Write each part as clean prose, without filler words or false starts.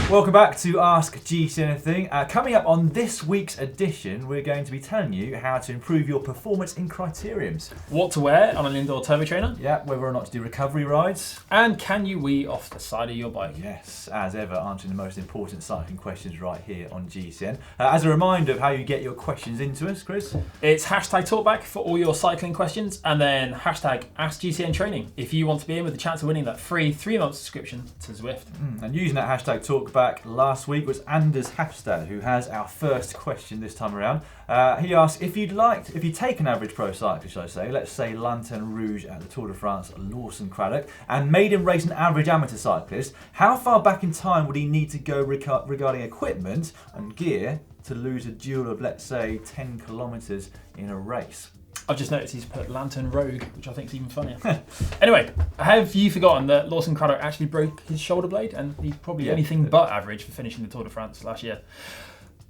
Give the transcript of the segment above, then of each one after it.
Welcome back to Ask GCN Anything. Coming up on this week's edition, we're going to be telling you how to improve your performance in criteriums. What to wear on an indoor turbo trainer. Yeah, whether or not to do recovery rides. And can you wee off the side of your bike? Yes, as ever, answering the most important cycling questions right here on GCN. As a reminder of how you get your questions into us, Chris. It's hashtag talkback for all your cycling questions, and then hashtag Ask GCN Training if you want to be in with a chance of winning that free 3-month subscription to Zwift. And using that hashtag talkback last week was Anders Hapstad, who has our first question this time around. He asked, if you take an average pro cyclist, let's say Lanterne Rouge at the Tour de France, Lawson Craddock, and made him race an average amateur cyclist, how far back in time would he need to go regarding equipment and gear to lose a duel of, let's say, 10 kilometres in a race? I've just noticed he's put Lanterne Rogue, which I think is even funnier. Anyway, have you forgotten that Lawson Craddock actually broke his shoulder blade, and he's probably anything but average for finishing the Tour de France last year?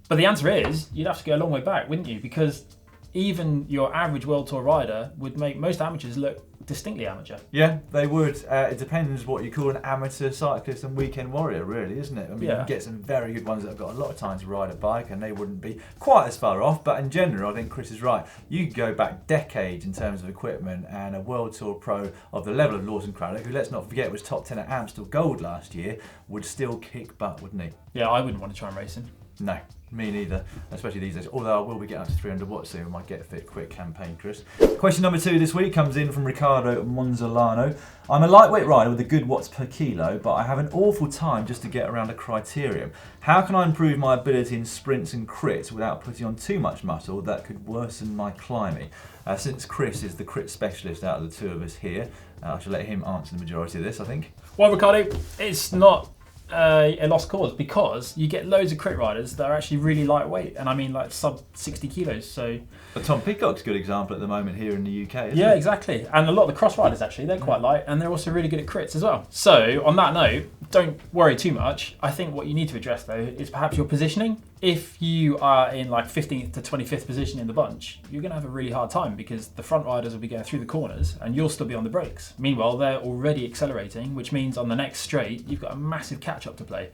But the answer is, you'd have to go a long way back, wouldn't you? Because even your average World Tour rider would make most amateurs look distinctly amateur. Yeah, they would. It depends what you call an amateur cyclist and weekend warrior, really, isn't it? I mean, you can get some very good ones that have got a lot of time to ride a bike and they wouldn't be quite as far off, but in general, I think Chris is right. You could go back decades in terms of equipment, and a World Tour pro of the level of Lawson Craddock, who, let's not forget, was top 10 at Amstel Gold last year, would still kick butt, wouldn't he? Yeah, I wouldn't want to try and race him. No, me neither, especially these days. Although I will be getting up to 300 watts soon with my Get Fit Quick campaign, Chris. Question number 2 this week comes in from Riccardo Monzolano. I'm a lightweight rider with a good watts per kilo, but I have an awful time just to get around a criterium. How can I improve my ability in sprints and crits without putting on too much muscle that could worsen my climbing? Since Chris is the crit specialist out of the two of us here, I shall let him answer the majority of this, I think. Well, Riccardo, it's not a lost cause, because you get loads of crit riders that are actually really lightweight, and I mean like sub 60 kilos. So but Tom Peacock's a good example at the moment here in the UK, isn't yeah, it? exactly. And a lot of the cross riders actually, they're quite light, and they're also really good at crits as well. So on that note, don't worry too much. I think what you need to address though is perhaps your positioning. If you are in like 15th to 25th position in the bunch, you're going to have a really hard time because the front riders will be going through the corners and you'll still be on the brakes. Meanwhile, they're already accelerating, which means on the next straight, you've got a massive catch-up to play.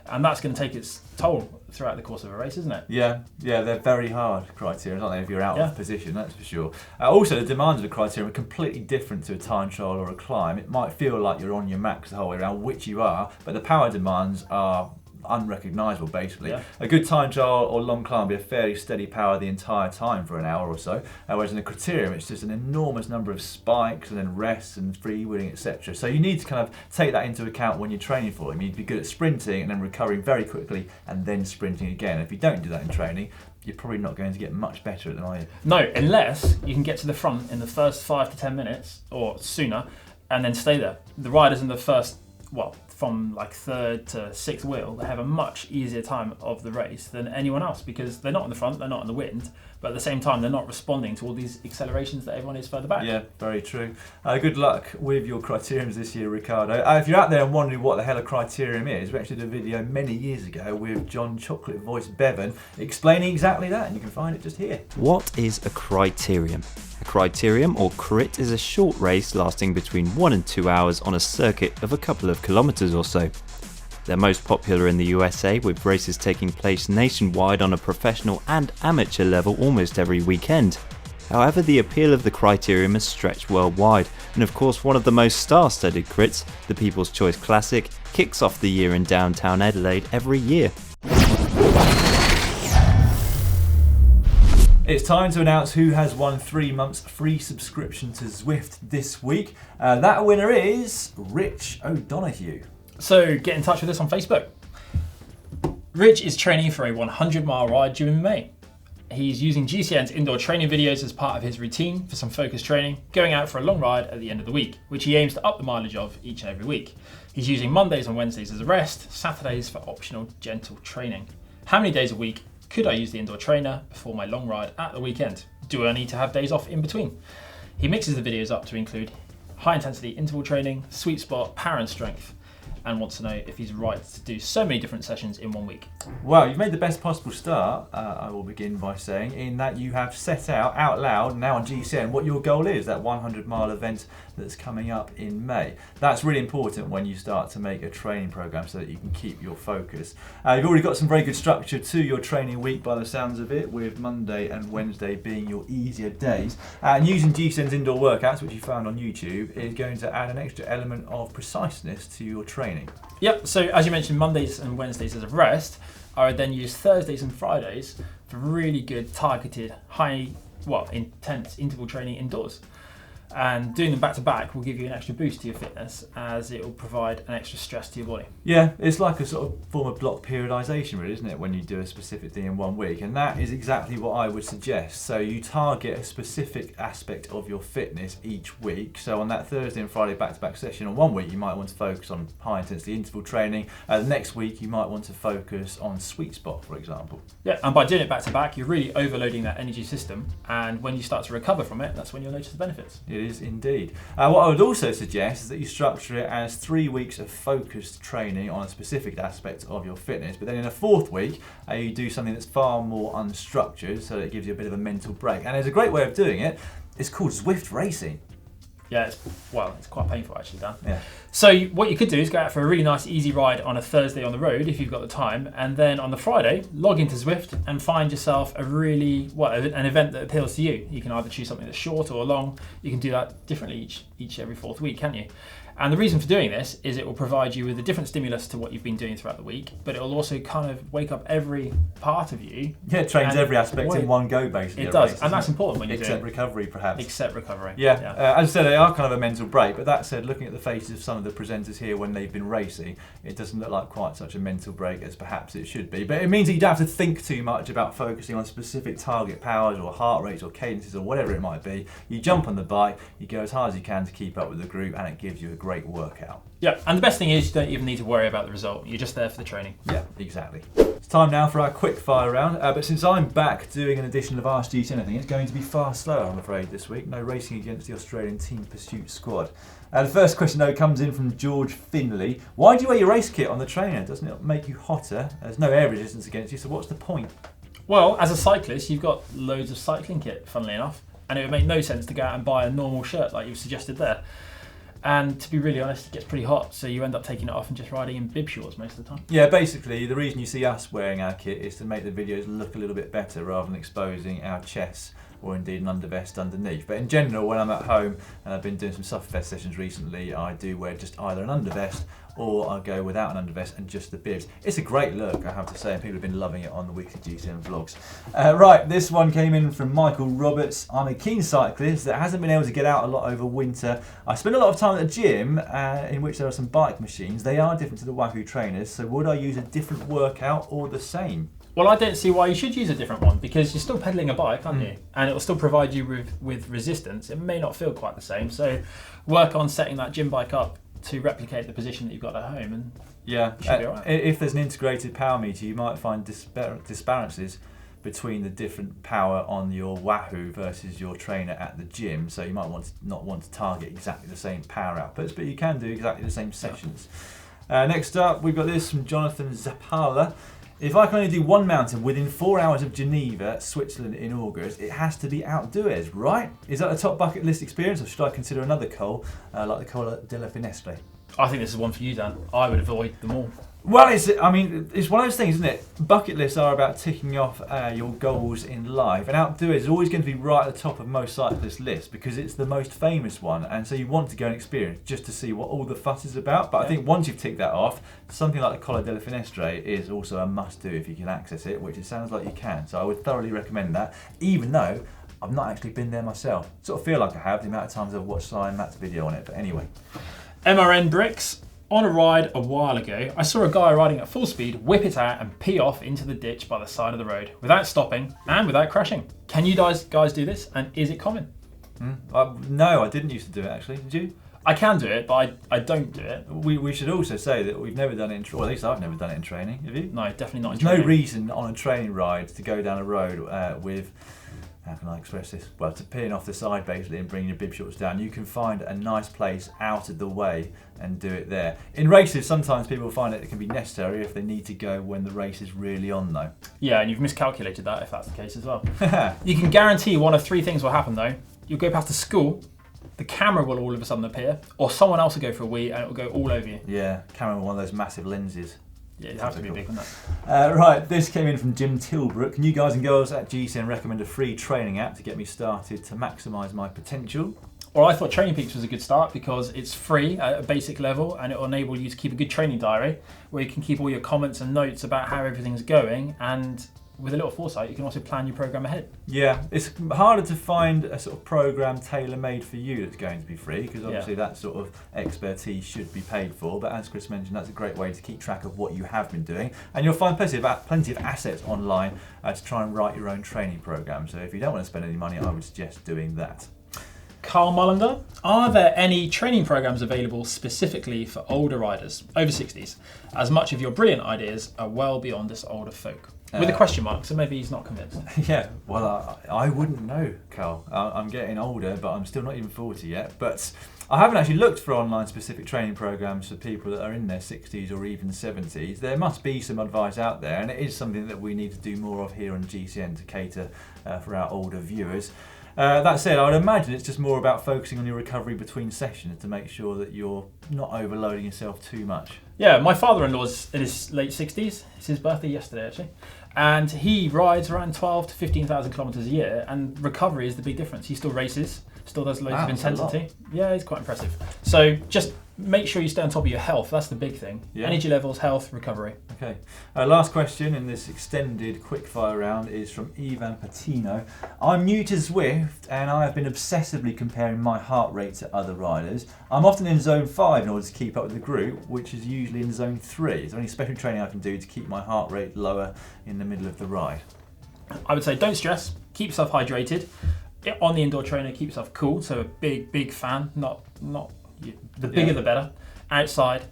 And that's going to take its toll throughout the course of a race, isn't it? Yeah, they're very hard criteria, aren't they, if you're out of position, that's for sure. Also, the demands of the criteria are completely different to a time trial or a climb. It might feel like you're on your max the whole way around, which you are, but the power demands are unrecognisable, basically. Yeah. A good time trial or long climb will be a fairly steady power the entire time for an hour or so, whereas in a criterium it's just an enormous number of spikes and then rests and freewheeling, etc. So you need to kind of take that into account when you're training for them. You need to be good at sprinting and then recovering very quickly and then sprinting again. If you don't do that in training, you're probably not going to get much better at them, are you? No, unless you can get to the front in the first 5 to 10 minutes or sooner and then stay there. The riders in the first, from like 3rd to 6th wheel, they have a much easier time of the race than anyone else because they're not in the front, they're not in the wind, but at the same time they're not responding to all these accelerations that everyone is further back. Yeah, very true. Good luck with your criteriums this year, Riccardo. If you're out there and wondering what the hell a criterium is, we actually did a video many years ago with John Chocolate Voice Bevan explaining exactly that, and you can find it just here. What is a criterium? A criterium, or crit, is a short race lasting between 1 and 2 hours on a circuit of a couple of kilometres or so. They're most popular in the USA, with races taking place nationwide on a professional and amateur level almost every weekend. However, the appeal of the criterium is stretched worldwide, and of course one of the most star-studded crits, the People's Choice Classic, kicks off the year in downtown Adelaide every year. It's time to announce who has won 3 months free subscription to Zwift this week. That winner is Rich O'Donoghue. So get in touch with us on Facebook. Rich is training for a 100-mile ride due in May. He's using GCN's indoor training videos as part of his routine for some focused training, going out for a long ride at the end of the week, which he aims to up the mileage of each and every week. He's using Mondays and Wednesdays as a rest, Saturdays for optional gentle training. How many days a week could I use the indoor trainer before my long ride at the weekend? Do I need to have days off in between? He mixes the videos up to include high intensity interval training, sweet spot, power and strength. and wants to know if he's right to do so many different sessions in 1 week. Well, you've made the best possible start, I will begin by saying, in that you have set out loud now on GCN what your goal is, that 100-mile event that's coming up in May. That's really important when you start to make a training program so that you can keep your focus. You've already got some very good structure to your training week by the sounds of it, with Monday and Wednesday being your easier days. And using GCN's indoor workouts, which you found on YouTube, is going to add an extra element of preciseness to your training. Yep, so as you mentioned, Mondays and Wednesdays as a rest. I would then use Thursdays and Fridays for really good targeted, intense interval training indoors. And doing them back to back will give you an extra boost to your fitness, as it will provide an extra stress to your body. Yeah, it's like a sort of form of block periodisation, really, isn't it, when you do a specific thing in 1 week? And that is exactly what I would suggest. So you target a specific aspect of your fitness each week. So on that Thursday and Friday back-to-back session, on 1 week you might want to focus on high intensity interval training. The next week you might want to focus on sweet spot, for example. Yeah, and by doing it back to back, you're really overloading that energy system. And when you start to recover from it, that's when you'll notice the benefits. It is indeed. What I would also suggest is that you structure it as 3 weeks of focused training on a specific aspect of your fitness, but then in a 4th week you do something that's far more unstructured, so that it gives you a bit of a mental break. And there's a great way of doing it. It's called Zwift racing. Yeah, it's quite painful actually, Dan. Yeah. So what you could do is go out for a really nice easy ride on a Thursday on the road if you've got the time, and then on the Friday log into Zwift and find yourself an event that appeals to you. You can either choose something that's short or long. You can do that differently every 4th week, can't you? And the reason for doing this is it will provide you with a different stimulus to what you've been doing throughout the week, but it will also kind of wake up every part of you. Yeah, it trains every aspect in one go, basically. It does, and that's important when you're doing it. Except recovery, perhaps. Except recovery. Yeah, as I said, they are kind of a mental break, but that said, looking at the faces of some of the presenters here when they've been racing, it doesn't look like quite such a mental break as perhaps it should be. But it means that you don't have to think too much about focusing on specific target powers or heart rates or cadences or whatever it might be. You jump on the bike, you go as hard as you can to keep up with the group, and it gives you a great workout. Yeah, and the best thing is you don't even need to worry about the result. You're just there for the training. Yeah, exactly. It's time now for our quick fire round, but since I'm back doing an edition of Ask GCN Anything, it's going to be far slower, I'm afraid, this week. No racing against the Australian Team Pursuit squad. The first question, though, comes in from George Finley. Why do you wear your race kit on the trainer? Doesn't it make you hotter? There's no air resistance against you, so what's the point? Well, as a cyclist, you've got loads of cycling kit, funnily enough, and it would make no sense to go out and buy a normal shirt like you've suggested there. And to be really honest, it gets pretty hot, so you end up taking it off and just riding in bib shorts most of the time. Yeah, basically, the reason you see us wearing our kit is to make the videos look a little bit better rather than exposing our chests or indeed an undervest underneath. But in general, when I'm at home, and I've been doing some Sufferfest sessions recently, I do wear just either an undervest or I go without an undervest and just the bibs. It's a great look, I have to say, and people have been loving it on the weekly GCN vlogs. Right, this one came in from Michael Roberts. I'm a keen cyclist that hasn't been able to get out a lot over winter. I spend a lot of time at the gym in which there are some bike machines. They are different to the Wahoo trainers, so would I use a different workout or the same? Well, I don't see why you should use a different one, because you're still pedaling a bike, aren't you? And it will still provide you with resistance. It may not feel quite the same, so work on setting that gym bike up to replicate the position that you've got at home, and yeah, you should be all right. If there's an integrated power meter, you might find disparities between the different power on your Wahoo versus your trainer at the gym, so you might not want to target exactly the same power outputs, but you can do exactly the same sessions. Next up, we've got this from Jonathan Zapala. If I can only do one mountain within 4 hours of Geneva, Switzerland in August, it has to be outdoors, right? Is that a top bucket list experience, or should I consider another col, like the Colla della Finestre? I think this is one for you, Dan. I would avoid them all. Well, it's one of those things, isn't it? Bucket lists are about ticking off your goals in life, and outdoors is always going to be right at the top of most cyclists' lists because it's the most famous one, and so you want to go and experience just to see what all the fuss is about. But I think once you've ticked that off, something like the Colla della Finestre is also a must-do if you can access it, which it sounds like you can. So I would thoroughly recommend that, even though I've not actually been there myself. Sort of feel like I have the amount of times I've watched Sly and Matt's video on it, but anyway. MRN Bricks. On a ride a while ago, I saw a guy riding at full speed whip it out and pee off into the ditch by the side of the road without stopping and without crashing. Can you guys do this, and is it common? No, I didn't used to do it actually. Did you? I can do it, but I don't do it. We should also say that we've never done it in, or at least I've never done it in training. Have you? No, definitely not in training. training. No reason on a training ride to go down a road with how can I express this? Well, to peeing off the side basically and bringing your bib shorts down, you can find a nice place out of the way and do it there. In races, sometimes people find it can be necessary if they need to go when the race is really on though. Yeah, and you've miscalculated that if that's the case as well. You can guarantee one of three things will happen though. You'll go past a school, the camera will all of a sudden appear, or someone else will go for a wee and it will go all over you. Yeah, camera with one of those massive lenses. Yeah, you have to be big on that. Right, this came in from Jim Tilbrook. Can you guys and girls at GCN recommend a free training app to get me started to maximise my potential? Well, I thought Training Peaks was a good start because it's free at a basic level and it will enable you to keep a good training diary where you can keep all your comments and notes about how everything's going, and with a little foresight, you can also plan your program ahead. Yeah, it's harder to find a sort of program tailor-made for you that's going to be free, because obviously that sort of expertise should be paid for. But as Chris mentioned, that's a great way to keep track of what you have been doing, and you'll find plenty of assets online to try and write your own training program. So if you don't want to spend any money, I would suggest doing that. Carl Mullender, are there any training programs available specifically for older riders, over 60s, as much of your brilliant ideas are well beyond us older folk? With a question mark, so maybe he's not convinced. Yeah, well, I wouldn't know, Carl. I'm getting older, but I'm still not even 40 yet. But I haven't actually looked for online specific training programs for people that are in their 60s or even 70s. There must be some advice out there, and it is something that we need to do more of here on GCN to cater for our older viewers. That said, I would imagine it's just more about focusing on your recovery between sessions to make sure that you're not overloading yourself too much. Yeah, my father-in-law's in his late 60s. It's his birthday yesterday, actually. And he rides around 12 to 15,000 kilometres a year, and recovery is the big difference. He still races, still does loads of intensity. Yeah, it's quite impressive. So just make sure you stay on top of your health. That's the big thing. Yeah. Energy levels, health, recovery. Okay. Last question in this extended quickfire round is from Ivan Patino. I'm new to Zwift and I have been obsessively comparing my heart rate to other riders. I'm often in zone 5 in order to keep up with the group, which is usually in zone 3. Is there any special training I can do to keep my heart rate lower in the middle of the ride? I would say don't stress, keep yourself hydrated. On the indoor trainer, keep yourself cool. So a big fan, not the bigger the better, outside.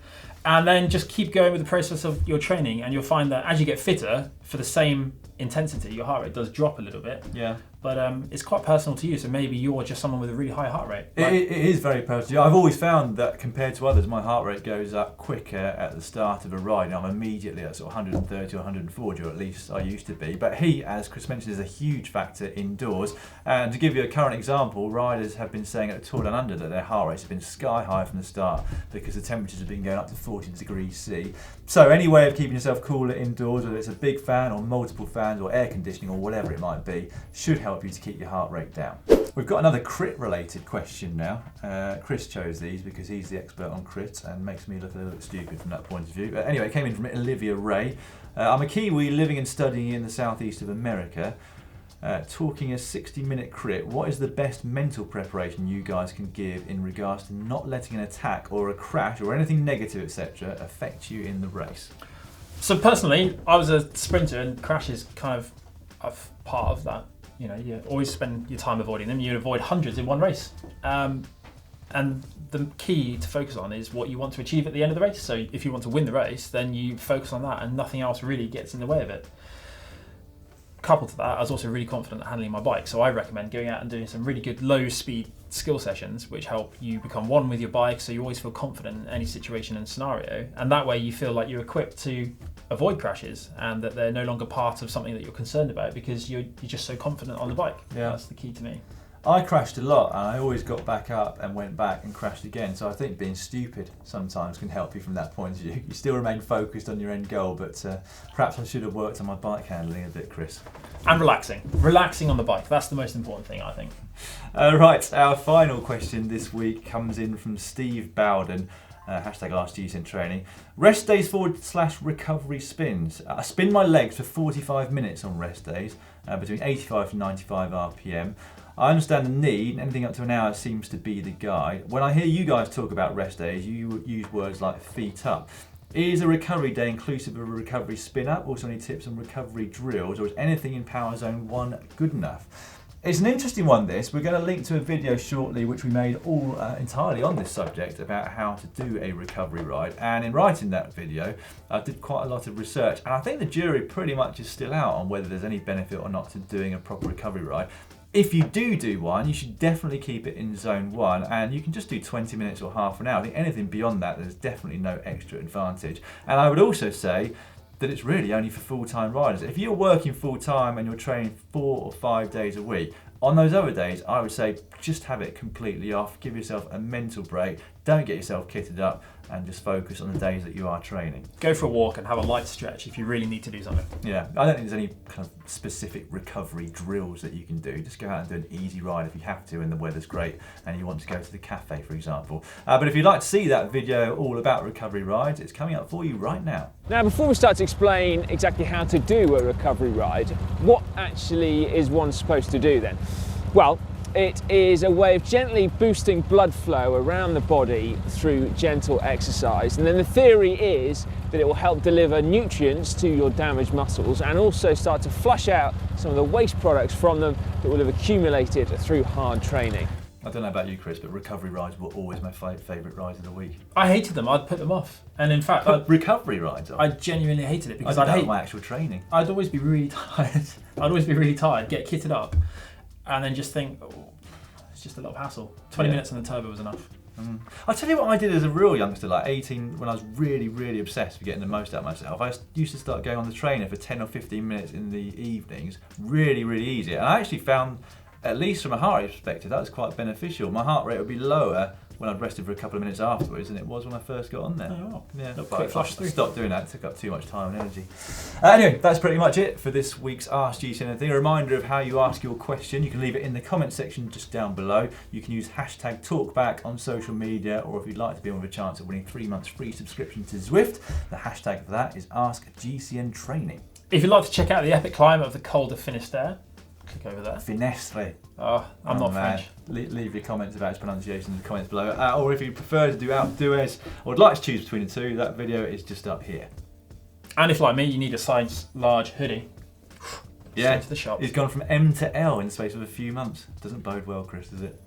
And then just keep going with the process of your training, and you'll find that as you get fitter, for the same intensity, your heart rate does drop a little bit. Yeah. But it's quite personal to you, so maybe you're just someone with a really high heart rate. It is very personal. I've always found that compared to others, my heart rate goes up quicker at the start of a ride. And I'm immediately at sort of 130 or 140, or at least I used to be. But heat, as Chris mentioned, is a huge factor indoors. And to give you a current example, riders have been saying at the Tour Down Under that their heart rates have been sky high from the start because the temperatures have been going up to 40 degrees C. So any way of keeping yourself cooler indoors, whether it's a big fan or multiple fans or air conditioning or whatever it might be, should help you to keep your heart rate down. We've got another crit related question now. Chris chose these because he's the expert on crits and makes me look a little bit stupid from that point of view. Anyway, it came in from Olivia Ray. I'm a Kiwi living and studying in the southeast of America. Talking a 60-minute crit, what is the best mental preparation you guys can give in regards to not letting an attack or a crash or anything negative, etc., affect you in the race? So personally, I was a sprinter, and crashes kind of are part of that. You know, you always spend your time avoiding them. You avoid hundreds in one race. And the key to focus on is what you want to achieve at the end of the race. So if you want to win the race, then you focus on that and nothing else really gets in the way of it. Coupled to that, I was also really confident at handling my bike, so I recommend going out and doing some really good low-speed skill sessions which help you become one with your bike, so you always feel confident in any situation and scenario, and that way you feel like you're equipped to avoid crashes and that they're no longer part of something that you're concerned about because you're just so confident on the bike. Yeah. That's the key to me. I crashed a lot and I always got back up and went back and crashed again, so I think being stupid sometimes can help you from that point of view. You still remain focused on your end goal, but perhaps I should have worked on my bike handling a bit, Chris. And relaxing on the bike, that's the most important thing, I think. Right, our final question this week comes in from Steve Bowden. Hashtag Ask GCN Training. Rest days / recovery spins. I spin my legs for 45 minutes on rest days, between 85 to 95 RPM. I understand the need, anything up to an hour seems to be the guide. When I hear you guys talk about rest days, you use words like feet up. Is a recovery day inclusive of a recovery spin up? Also any tips on recovery drills, or is anything in Power Zone 1 good enough? It's an interesting one, this. We're going to link to a video shortly which we made all entirely on this subject about how to do a recovery ride, and in writing that video I did quite a lot of research, and I think the jury pretty much is still out on whether there's any benefit or not to doing a proper recovery ride. If you do one, you should definitely keep it in zone 1, and you can just do 20 minutes or half an hour. I think anything beyond that, there's definitely no extra advantage. And I would also say that it's really only for full-time riders. If you're working full-time and you're training 4 or 5 days a week, on those other days, I would say just have it completely off, give yourself a mental break, don't get yourself kitted up, and just focus on the days that you are training. Go for a walk and have a light stretch if you really need to do something. Yeah, I don't think there's any kind of specific recovery drills that you can do. Just go out and do an easy ride if you have to and the weather's great and you want to go to the cafe, for example. But if you'd like to see that video all about recovery rides, it's coming up for you right now. Now, before we start to explain exactly how to do a recovery ride, what actually is one supposed to do then? Well, it is a way of gently boosting blood flow around the body through gentle exercise. And then the theory is that it will help deliver nutrients to your damaged muscles and also start to flush out some of the waste products from them that will have accumulated through hard training. I don't know about you, Chris, but recovery rides were always my favourite rides of the week. I hated them. I'd put them off. And in fact, recovery rides? I genuinely hated it because I'd hate my actual training. I'd always be really tired. Get kitted up, and then just think, oh, it's just a lot of hassle. 20 minutes on the turbo was enough. I'll tell you what I did as a real youngster, like 18, when I was really, really obsessed with getting the most out of myself. I used to start going on the trainer for 10 or 15 minutes in the evenings, really, really easy. And I actually found, at least from a heart rate perspective, that was quite beneficial. My heart rate would be lower when I'd rested for a couple of minutes afterwards than it was when I first got on there. Oh, yeah, quick flush through. Stopped doing that, it took up too much time and energy. Anyway, that's pretty much it for this week's Ask GCN Anything. A reminder of how you ask your question. You can leave it in the comment section just down below. You can use hashtag talkback on social media, or if you'd like to be on with a chance of winning 3 months free subscription to Zwift, the hashtag for that is Ask GCN Training. If you'd like to check out the epic climb of the Col de Finisterre, click over there. Finestre. Oh, I'm not French. Leave your comments about its pronunciation in the comments below. Or if you prefer to do outdoors or would like to choose between the two, that video is just up here. And if, like me, you need a size large hoodie, yeah, to the shop. It's gone from M to L in the space of a few months. Doesn't bode well, Chris, does it?